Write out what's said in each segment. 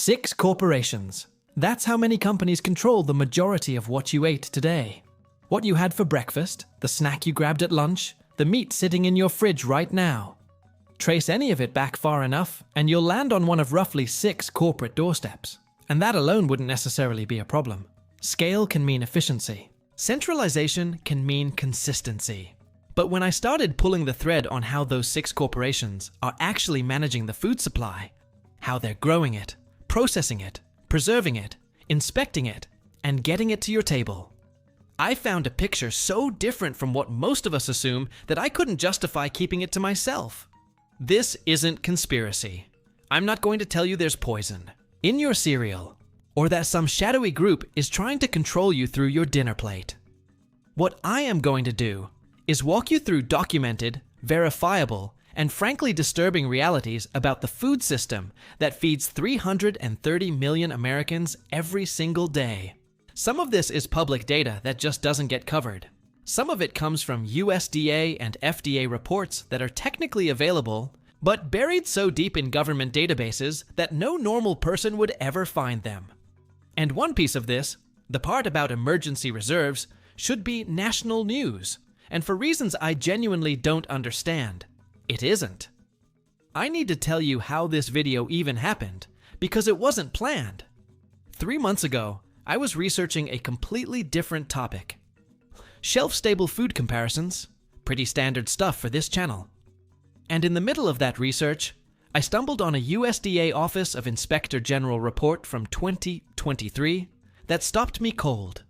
6 corporations. That's how many companies control the majority of what you ate today. What you had for breakfast, the snack you grabbed at lunch, the meat sitting in your fridge right now. Trace any of it back far enough, and you'll land on one of roughly 6 corporate doorsteps. And that alone wouldn't necessarily be a problem. Scale can mean efficiency. Centralization can mean consistency. But when I started pulling the thread on how those 6 corporations are actually managing the food supply, how they're growing it, processing it, preserving it, inspecting it, and getting it to your table, I found a picture so different from what most of us assume that I couldn't justify keeping it to myself. This isn't conspiracy. I'm not going to tell you there's poison in your cereal, or that some shadowy group is trying to control you through your dinner plate. What I am going to do is walk you through documented, verifiable, and frankly disturbing realities about the food system that feeds 330 million Americans every single day. Some of this is public data that just doesn't get covered. Some of it comes from USDA and FDA reports that are technically available, but buried so deep in government databases that no normal person would ever find them. And one piece of this, the part about emergency reserves, should be national news, and for reasons I genuinely don't understand, it isn't. I need to tell you how this video even happened, because it wasn't planned. 3 months ago, I was researching a completely different topic. Shelf-stable food comparisons, pretty standard stuff for this channel. And in the middle of that research, I stumbled on a USDA Office of Inspector General report from 2023 that stopped me cold.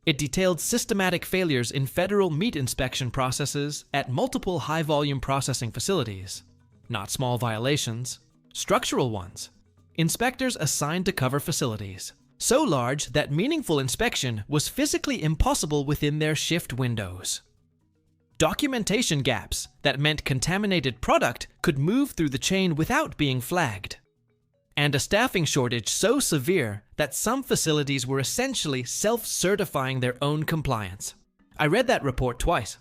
It detailed systematic failures in federal meat inspection processes at multiple high-volume processing facilities. Not small violations, structural ones. Inspectors assigned to cover facilities so large that meaningful inspection was physically impossible within their shift windows. Documentation gaps that meant contaminated product could move through the chain without being flagged. And a staffing shortage so severe that some facilities were essentially self-certifying their own compliance. I read that report twice.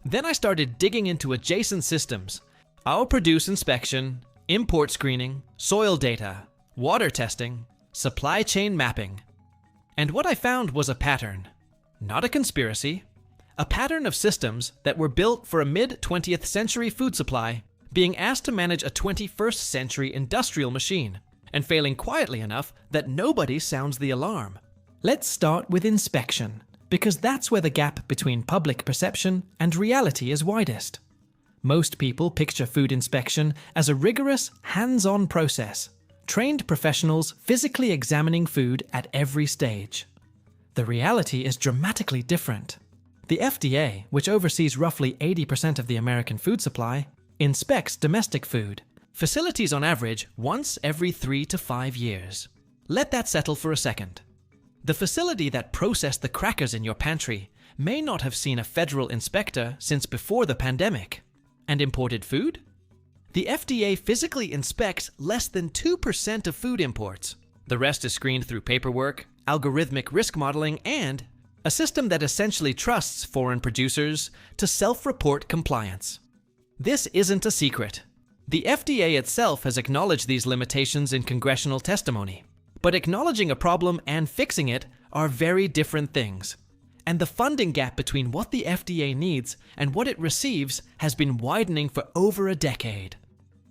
Then I started digging into adjacent systems: our produce inspection, import screening, soil data, water testing, supply chain mapping. And what I found was a pattern. Not a conspiracy. A pattern of systems that were built for a mid-20th century food supply being asked to manage a 21st century industrial machine, and failing quietly enough that nobody sounds the alarm. Let's start with inspection, because that's where the gap between public perception and reality is widest. Most people picture food inspection as a rigorous, hands-on process, trained professionals physically examining food at every stage. The reality is dramatically different. The FDA, which oversees roughly 80% of the American food supply, inspects domestic food facilities on average once every 3 to 5 years. Let that settle for a second. The facility that processed the crackers in your pantry may not have seen a federal inspector since before the pandemic. And imported food? The FDA physically inspects less than 2% of food imports. The rest is screened through paperwork, algorithmic risk modeling, and a system that essentially trusts foreign producers to self-report compliance. This isn't a secret. The FDA itself has acknowledged these limitations in congressional testimony. But acknowledging a problem and fixing it are very different things. And the funding gap between what the FDA needs and what it receives has been widening for over a decade.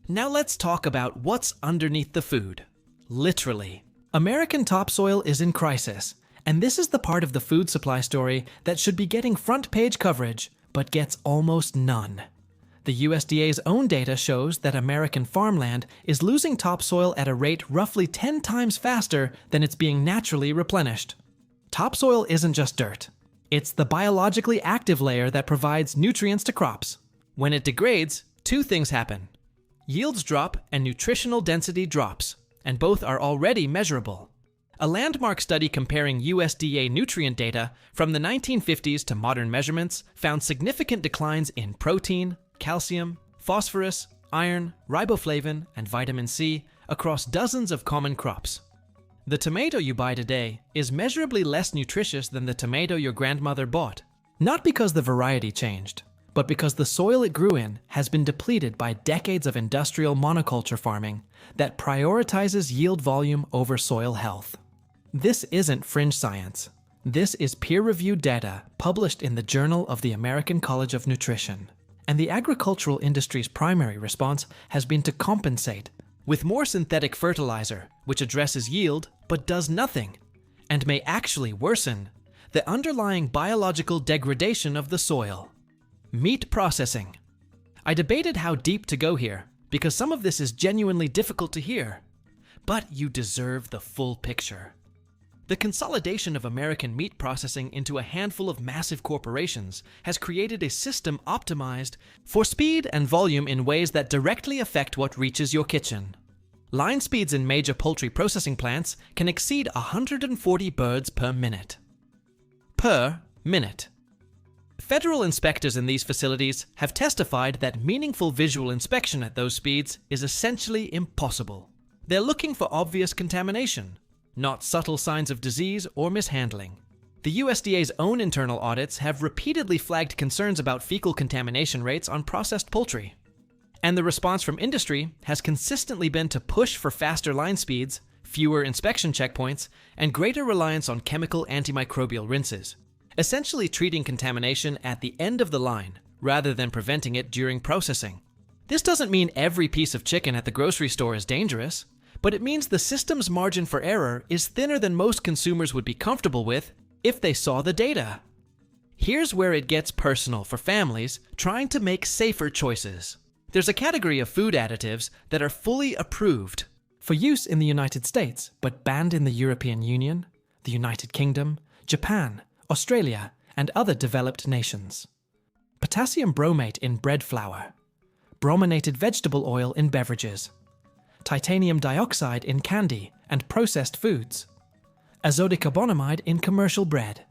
Now let's talk about what's underneath the food. Literally. American topsoil is in crisis, and this is the part of the food supply story that should be getting front-page coverage, but gets almost none. The USDA's own data shows that American farmland is losing topsoil at a rate roughly 10 times faster than it's being naturally replenished. Topsoil isn't just dirt. It's the biologically active layer that provides nutrients to crops. When it degrades, 2 things happen. Yields drop and nutritional density drops, and both are already measurable. A landmark study comparing USDA nutrient data from the 1950s to modern measurements found significant declines in protein, calcium, phosphorus, iron, riboflavin, and vitamin C across dozens of common crops. The tomato you buy today is measurably less nutritious than the tomato your grandmother bought. Not because the variety changed, but because the soil it grew in has been depleted by decades of industrial monoculture farming that prioritizes yield volume over soil health. This isn't fringe science. This is peer-reviewed data published in the Journal of the American College of Nutrition. And the agricultural industry's primary response has been to compensate with more synthetic fertilizer, which addresses yield but does nothing, and may actually worsen the underlying biological degradation of the soil. Meat processing. I debated how deep to go here, because some of this is genuinely difficult to hear. But you deserve the full picture. The consolidation of American meat processing into a handful of massive corporations has created a system optimized for speed and volume in ways that directly affect what reaches your kitchen. Line speeds in major poultry processing plants can exceed 140 birds per minute. Per minute. Federal inspectors in these facilities have testified that meaningful visual inspection at those speeds is essentially impossible. They're looking for obvious contamination, not subtle signs of disease or mishandling. The USDA's own internal audits have repeatedly flagged concerns about fecal contamination rates on processed poultry. And the response from industry has consistently been to push for faster line speeds, fewer inspection checkpoints, and greater reliance on chemical antimicrobial rinses, essentially treating contamination at the end of the line rather than preventing it during processing. This doesn't mean every piece of chicken at the grocery store is dangerous, but it means the system's margin for error is thinner than most consumers would be comfortable with if they saw the data. Here's where it gets personal for families trying to make safer choices. There's a category of food additives that are fully approved for use in the United States, but banned in the European Union, the United Kingdom, Japan, Australia, and other developed nations. Potassium bromate in bread flour, brominated vegetable oil in beverages, titanium dioxide in candy and processed foods, azodicarbonamide in commercial bread,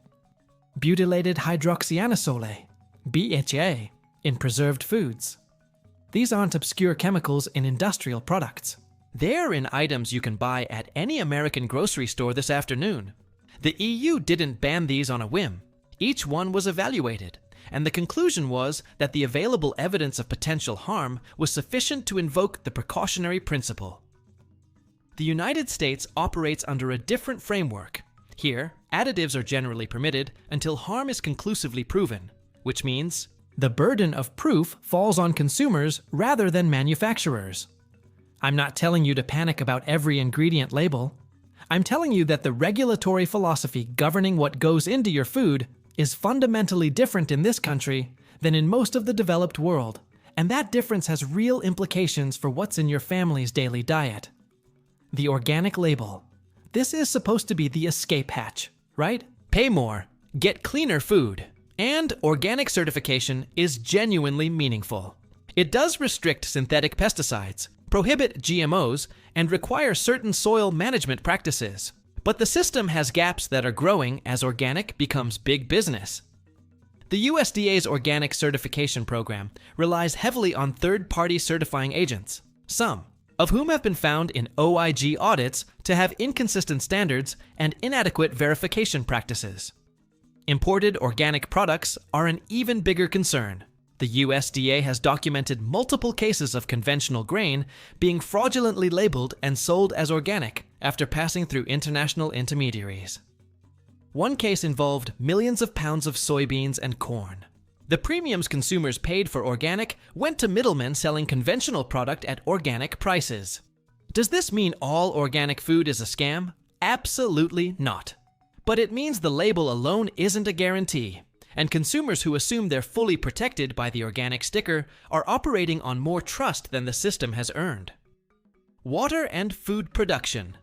butylated hydroxyanisole, BHA, in preserved foods. These aren't obscure chemicals in industrial products. They're in items you can buy at any American grocery store this afternoon. The EU didn't ban these on a whim. Each one was evaluated, and the conclusion was that the available evidence of potential harm was sufficient to invoke the precautionary principle. The United States operates under a different framework. Here, additives are generally permitted until harm is conclusively proven, which means the burden of proof falls on consumers rather than manufacturers. I'm not telling you to panic about every ingredient label. I'm telling you that the regulatory philosophy governing what goes into your food is fundamentally different in this country than in most of the developed world, and that difference has real implications for what's in your family's daily diet. The organic label. This is supposed to be the escape hatch, right? Pay more, get cleaner food, and organic certification is genuinely meaningful. It does restrict synthetic pesticides, prohibit GMOs, and require certain soil management practices. But the system has gaps that are growing as organic becomes big business. The USDA's organic certification program relies heavily on third-party certifying agents, some of whom have been found in OIG audits to have inconsistent standards and inadequate verification practices. Imported organic products are an even bigger concern. The USDA has documented multiple cases of conventional grain being fraudulently labeled and sold as organic after passing through international intermediaries. One case involved millions of pounds of soybeans and corn. The premiums consumers paid for organic went to middlemen selling conventional product at organic prices. Does this mean all organic food is a scam? Absolutely not. But it means the label alone isn't a guarantee, and consumers who assume they're fully protected by the organic sticker are operating on more trust than the system has earned. Water and food production.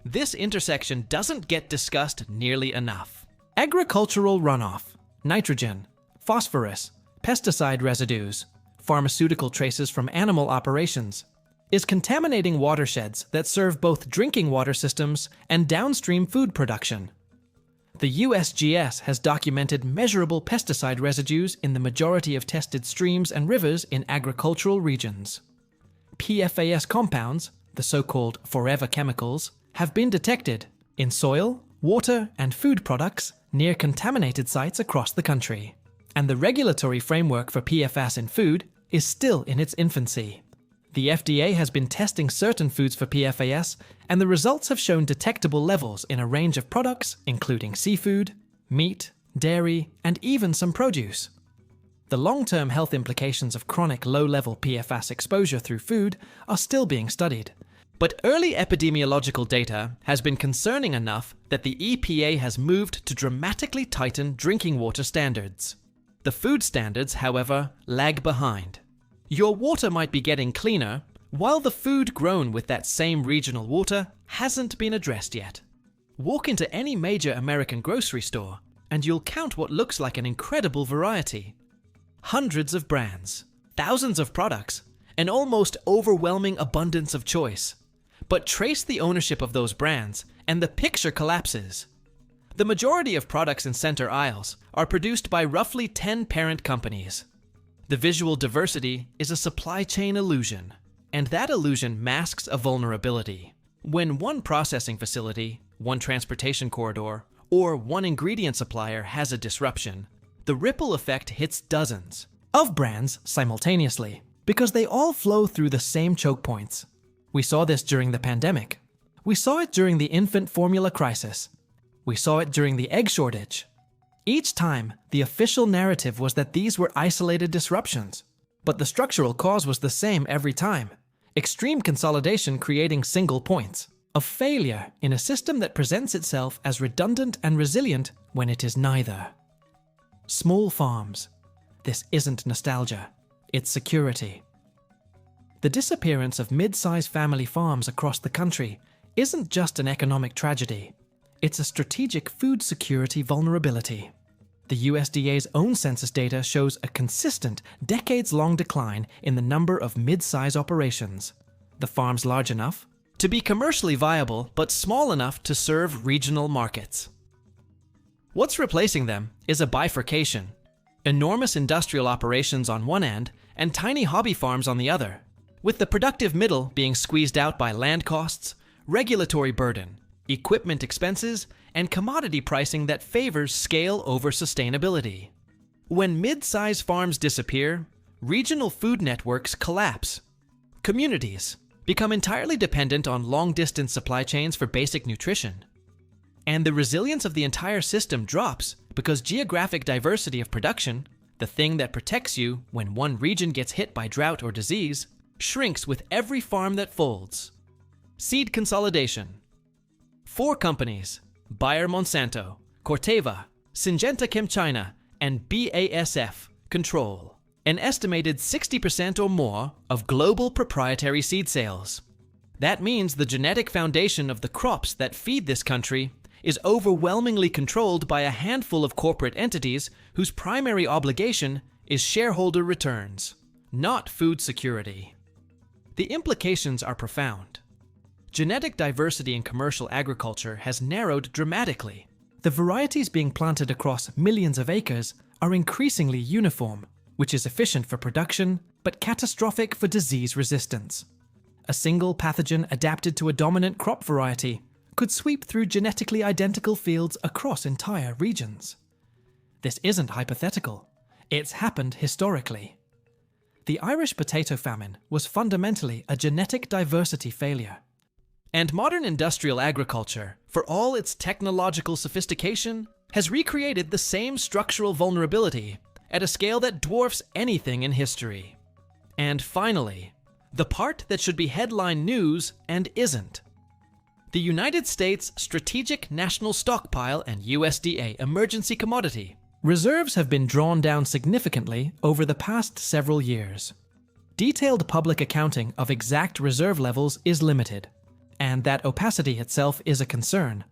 This intersection doesn't get discussed nearly enough. Agricultural runoff, nitrogen, phosphorus, pesticide residues, pharmaceutical traces from animal operations, is contaminating watersheds that serve both drinking water systems and downstream food production. The USGS has documented measurable pesticide residues in the majority of tested streams and rivers in agricultural regions. PFAS compounds, the so-called forever chemicals, have been detected in soil, water, and food products near contaminated sites across the country. And the regulatory framework for PFAS in food is still in its infancy. The FDA has been testing certain foods for PFAS, and the results have shown detectable levels in a range of products, including seafood, meat, dairy, and even some produce. The long-term health implications of chronic low-level PFAS exposure through food are still being studied. But early epidemiological data has been concerning enough that the EPA has moved to dramatically tighten drinking water standards. The food standards, however, lag behind. Your water might be getting cleaner, while the food grown with that same regional water hasn't been addressed yet. Walk into any major American grocery store, and you'll count what looks like an incredible variety. Hundreds of brands, thousands of products, an almost overwhelming abundance of choice. But trace the ownership of those brands, and the picture collapses. The majority of products in center aisles are produced by roughly 10 parent companies. The visual diversity is a supply chain illusion, and that illusion masks a vulnerability. When one processing facility, one transportation corridor, or one ingredient supplier has a disruption, the ripple effect hits dozens of brands simultaneously, because they all flow through the same choke points. We saw this during the pandemic. We saw it during the infant formula crisis. We saw it during the egg shortage. Each time, the official narrative was that these were isolated disruptions, but the structural cause was the same every time. Extreme consolidation creating single points of failure in a system that presents itself as redundant and resilient when it is neither. Small farms. This isn't nostalgia, it's security. The disappearance of mid-sized family farms across the country isn't just an economic tragedy, it's a strategic food security vulnerability. The USDA's own census data shows a consistent, decades-long decline in the number of mid-size operations. The farms large enough to be commercially viable, but small enough to serve regional markets. What's replacing them is a bifurcation. Enormous industrial operations on one end and tiny hobby farms on the other, with the productive middle being squeezed out by land costs, regulatory burden, equipment expenses, and commodity pricing that favors scale over sustainability. When mid-size farms disappear, regional food networks collapse. Communities become entirely dependent on long-distance supply chains for basic nutrition. And the resilience of the entire system drops because geographic diversity of production, the thing that protects you when one region gets hit by drought or disease, shrinks with every farm that folds. Seed consolidation. 4 companies, Bayer Monsanto, Corteva, Syngenta ChemChina, and BASF, control an estimated 60% or more of global proprietary seed sales. That means the genetic foundation of the crops that feed this country is overwhelmingly controlled by a handful of corporate entities whose primary obligation is shareholder returns, not food security. The implications are profound. Genetic diversity in commercial agriculture has narrowed dramatically. The varieties being planted across millions of acres are increasingly uniform, which is efficient for production, but catastrophic for disease resistance. A single pathogen adapted to a dominant crop variety could sweep through genetically identical fields across entire regions. This isn't hypothetical. It's happened historically. The Irish potato famine was fundamentally a genetic diversity failure. And modern industrial agriculture, for all its technological sophistication, has recreated the same structural vulnerability at a scale that dwarfs anything in history. And finally, the part that should be headline news and isn't. The United States Strategic National Stockpile and USDA Emergency Commodity reserves have been drawn down significantly over the past several years. Detailed public accounting of exact reserve levels is limited, and that opacity itself is a concern.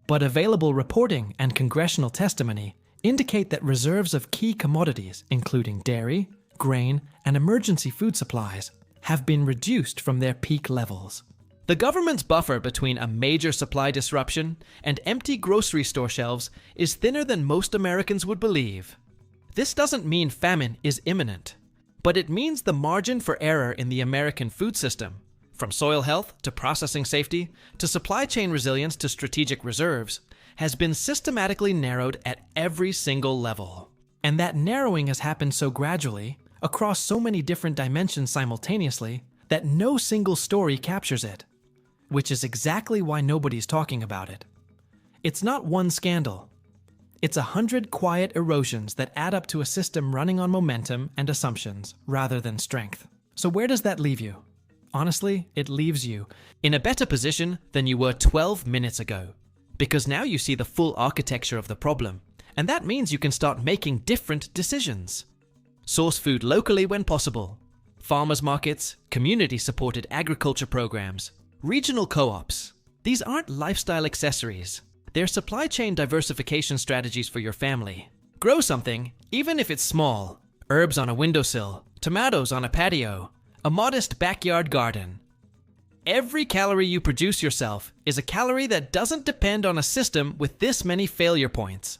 But available reporting and congressional testimony indicate that reserves of key commodities, including dairy, grain, and emergency food supplies, have been reduced from their peak levels. The government's buffer between a major supply disruption and empty grocery store shelves is thinner than most Americans would believe. This doesn't mean famine is imminent, but it means the margin for error in the American food system, from soil health to processing safety to supply chain resilience to strategic reserves, has been systematically narrowed at every single level. And that narrowing has happened so gradually, across so many different dimensions simultaneously, that no single story captures it. Which is exactly why nobody's talking about it. It's not one scandal. It's 100 quiet erosions that add up to a system running on momentum and assumptions rather than strength. So where does that leave you? Honestly, it leaves you in a better position than you were 12 minutes ago. Because now you see the full architecture of the problem, and that means you can start making different decisions. Source food locally when possible. Farmers markets, community-supported agriculture programs, regional co-ops. These aren't lifestyle accessories. They're supply chain diversification strategies for your family. Grow something, even if it's small. Herbs on a windowsill, tomatoes on a patio, a modest backyard garden. Every calorie you produce yourself is a calorie that doesn't depend on a system with this many failure points.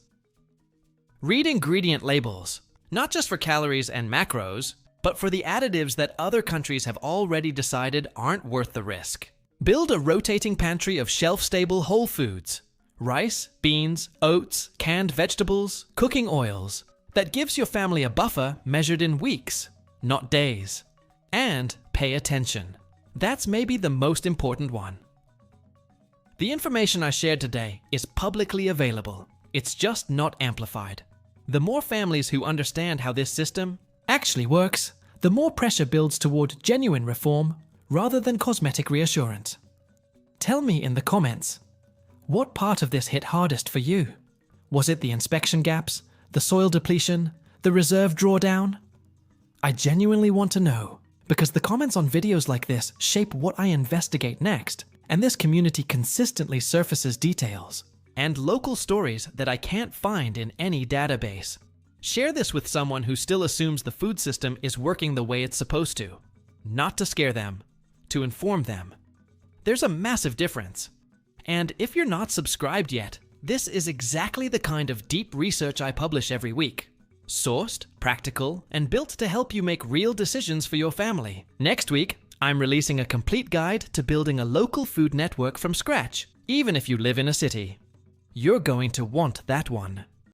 Read ingredient labels, not just for calories and macros, but for the additives that other countries have already decided aren't worth the risk. Build a rotating pantry of shelf-stable whole foods. Rice, beans, oats, canned vegetables, cooking oils, that gives your family a buffer measured in weeks, not days. And pay attention. That's maybe the most important one. The information I shared today is publicly available. It's just not amplified. The more families who understand how this system actually works, the more pressure builds toward genuine reform rather than cosmetic reassurance. Tell me in the comments, what part of this hit hardest for you? Was it the inspection gaps, the soil depletion, the reserve drawdown? I genuinely want to know, because the comments on videos like this shape what I investigate next, and this community consistently surfaces details and local stories that I can't find in any database. Share this with someone who still assumes the food system is working the way it's supposed to. Not to scare them, to inform them. There's a massive difference. And if you're not subscribed yet, this is exactly the kind of deep research I publish every week. Sourced, practical, and built to help you make real decisions for your family. Next week, I'm releasing a complete guide to building a local food network from scratch, even if you live in a city. You're going to want that one.